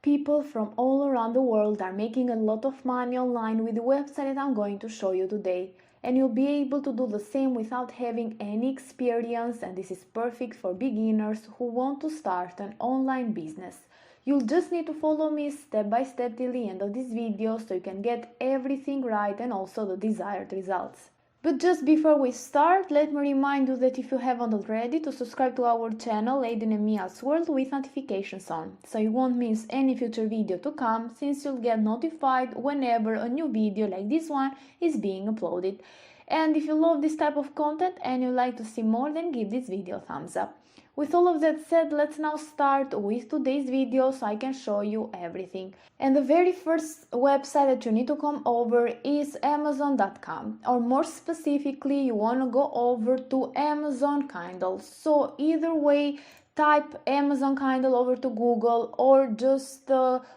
People from all around the world are making a lot of money online with the website that I'm going to show you today. And you'll be able to do the same without having any experience, and this is perfect for beginners who want to start an online business. You'll just need to follow me step by step till the end of this video so you can get everything right and also the desired results. But just before we start, let me remind you that if you haven't already, to subscribe to our channel Aiden and Mia's World with notifications on, so you won't miss any future video to come, since you'll get notified whenever a new video like this one is being uploaded. And if you love this type of content and you like to see more, then give this video a thumbs up. With all of that said, let's now start with today's video so I can show you everything. And the very first website that you need to come over is Amazon.com, or more specifically, you want to go over to Amazon Kindle. So either way, type Amazon Kindle over to Google, or just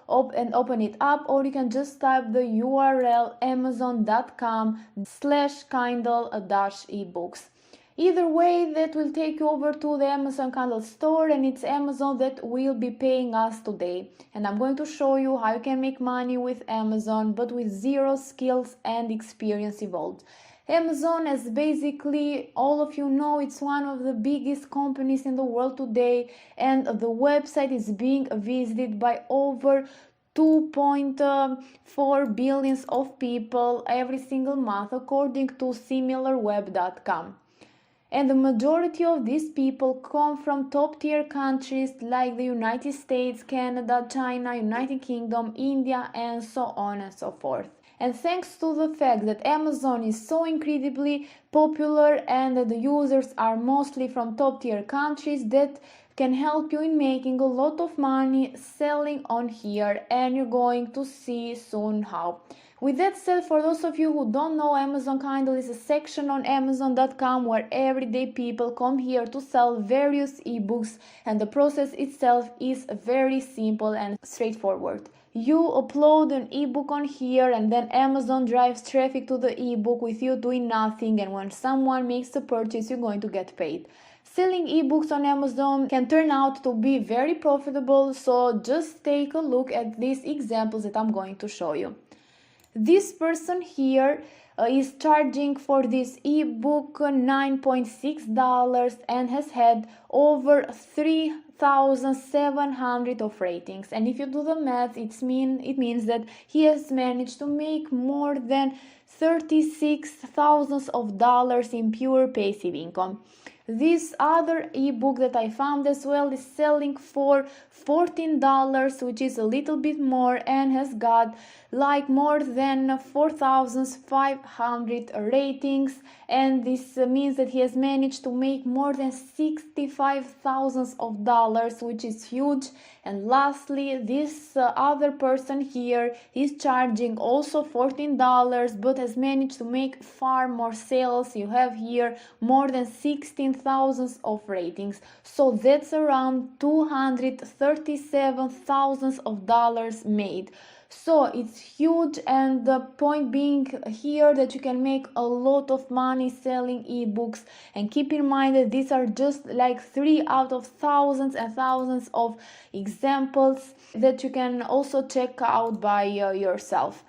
open it up, or you can just type the URL amazon.com/Kindle-ebooks. Either way, that will take you over to the Amazon Kindle store, and it's Amazon that will be paying us today. And I'm going to show you how you can make money with Amazon, but with zero skills and experience involved. Amazon, as basically all of you know, it's one of the biggest companies in the world today, and the website is being visited by over 2.4 billion of people every single month, according to similarweb.com. And the majority of these people come from top-tier countries like the United States, Canada, China, United Kingdom, India, and so on and so forth. And thanks to the fact that Amazon is so incredibly popular and that the users are mostly from top-tier countries, that can help you in making a lot of money selling on here, and you're going to see soon how. With that said, for those of you who don't know, Amazon Kindle is a section on Amazon.com where everyday people come here to sell various ebooks, and the process itself is very simple and straightforward. You upload an ebook on here, and then Amazon drives traffic to the ebook with you doing nothing, and when someone makes a purchase, you're going to get paid. Selling ebooks on Amazon can turn out to be very profitable, so just take a look at these examples that I'm going to show you. This person here is charging for this ebook $9.6 and has had over 3,700 of ratings. And if you do the math, it means that he has managed to make more than $36,000 in pure passive income. This other ebook that I found as well is selling for $14, which is a little bit more, and has got like more than 4,500 ratings, and this means that he has managed to make more than $65,000, which is huge. And lastly, this other person here is charging also $14, but has managed to make far more sales. You have here more than 16,000 of ratings, so that's around $237,000 made. So it's huge, and the point being here that you can make a lot of money selling ebooks. And keep in mind that these are just like 3 out of thousands and thousands of examples that you can also check out by yourself.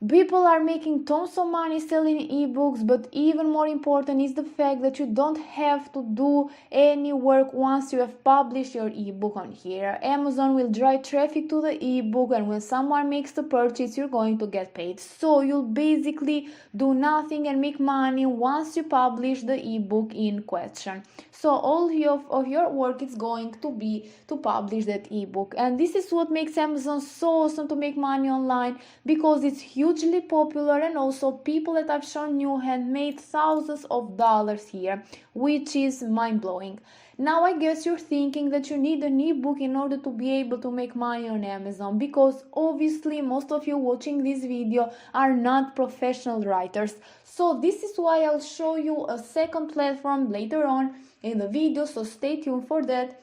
People are making tons of money selling ebooks, but even more important is the fact that you don't have to do any work once you have published your ebook on here. Amazon will drive traffic to the ebook, and when someone makes the purchase, you're going to get paid. So you'll basically do nothing and make money once you publish the ebook in question. So all of your work is going to be to publish that ebook. And this is what makes Amazon so awesome to make money online, because it's hugely popular, and also people that I've shown you have made thousands of dollars here, which is mind-blowing. Now I guess you're thinking that you need an ebook in order to be able to make money on Amazon, because obviously most of you watching this video are not professional writers. So this is why I'll show you a second platform later on in the video, so stay tuned for that.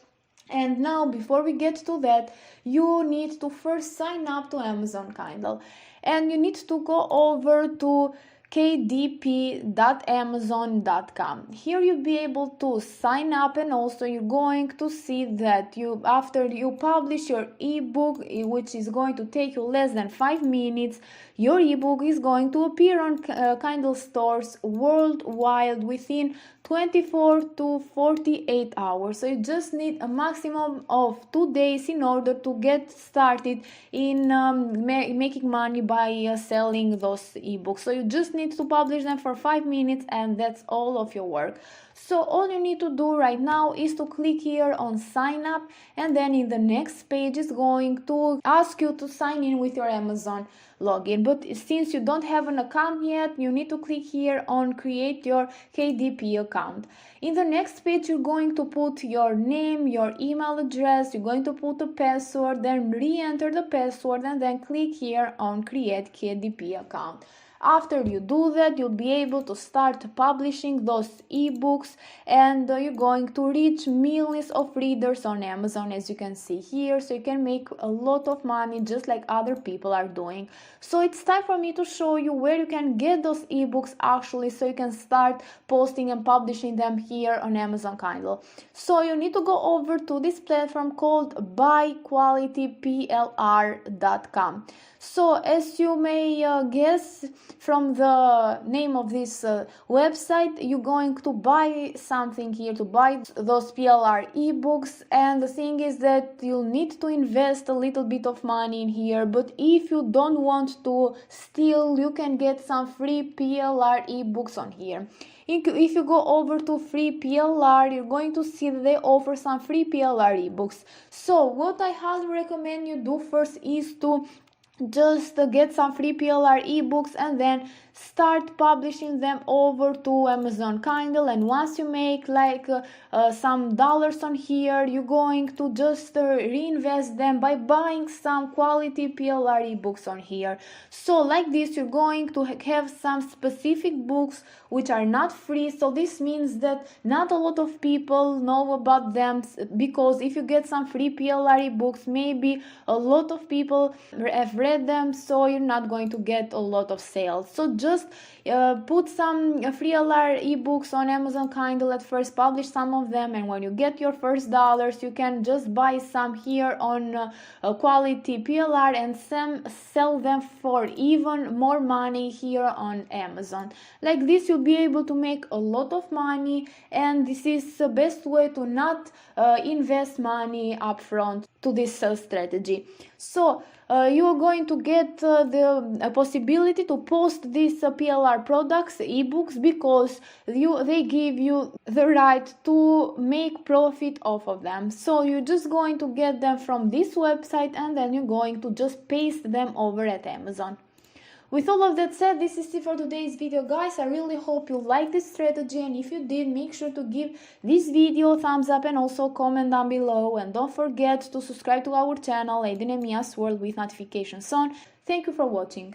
And now, before we get to that, you need to first sign up to Amazon Kindle, and you need to go over to kdp.amazon.com. Here you'll be able to sign up, and also you're going to see that after you publish your ebook, which is going to take you less than 5 minutes, your ebook is going to appear on Kindle stores worldwide within 24 to 48 hours. So you just need a maximum of 2 days in order to get started in making money by selling those ebooks. So you just need to publish them for 5 minutes, and that's all of your work. So all you need to do right now is to click here on sign up, and then in the next page is going to ask you to sign in with your Amazon login. But since you don't have an account yet, you need to click here on create your KDP account. In the next page, you're going to put your name, your email address, you're going to put a password, then re-enter the password, and then click here on create KDP account. After you do that, you'll be able to start publishing those ebooks, and you're going to reach millions of readers on Amazon, as you can see here. So you can make a lot of money just like other people are doing. So it's time for me to show you where you can get those ebooks actually, so you can start posting and publishing them here on Amazon Kindle. So you need to go over to this platform called buyqualityplr.com. So as you may guess from the name of this website, you're going to buy something here, to buy those PLR ebooks, and the thing is that you'll need to invest a little bit of money in here. But if you don't want to steal, you can get some free PLR ebooks on here. If you go over to free PLR, you're going to see that they offer some free PLR ebooks. So what I highly recommend you do first is to just get some free PLR ebooks, and then start publishing them over to Amazon Kindle. And once you make like some dollars on here, you're going to just reinvest them by buying some quality PLR ebooks on here. So like this, you're going to have some specific books which are not free. So this means that not a lot of people know about them, because if you get some free PLR ebooks, maybe a lot of people have read them, so you're not going to get a lot of sales. So just put some free PLR ebooks on Amazon Kindle at first, publish some of them, and when you get your first dollars, you can just buy some here on quality PLR and sell them for even more money here on Amazon. Like this, you'll be able to make a lot of money, and this is the best way to not invest money upfront to this strategy. So you are going to get the possibility to post these PLR products, ebooks, because they give you the right to make profit off of them. So you're just going to get them from this website, and then you're going to just paste them over at Amazon. With all of that said, this is it for today's video, guys. I really hope you liked this strategy, and if you did, make sure to give this video a thumbs up and also comment down below. And don't forget to subscribe to our channel, Aiden and Mia's World, with notifications on. Thank you for watching.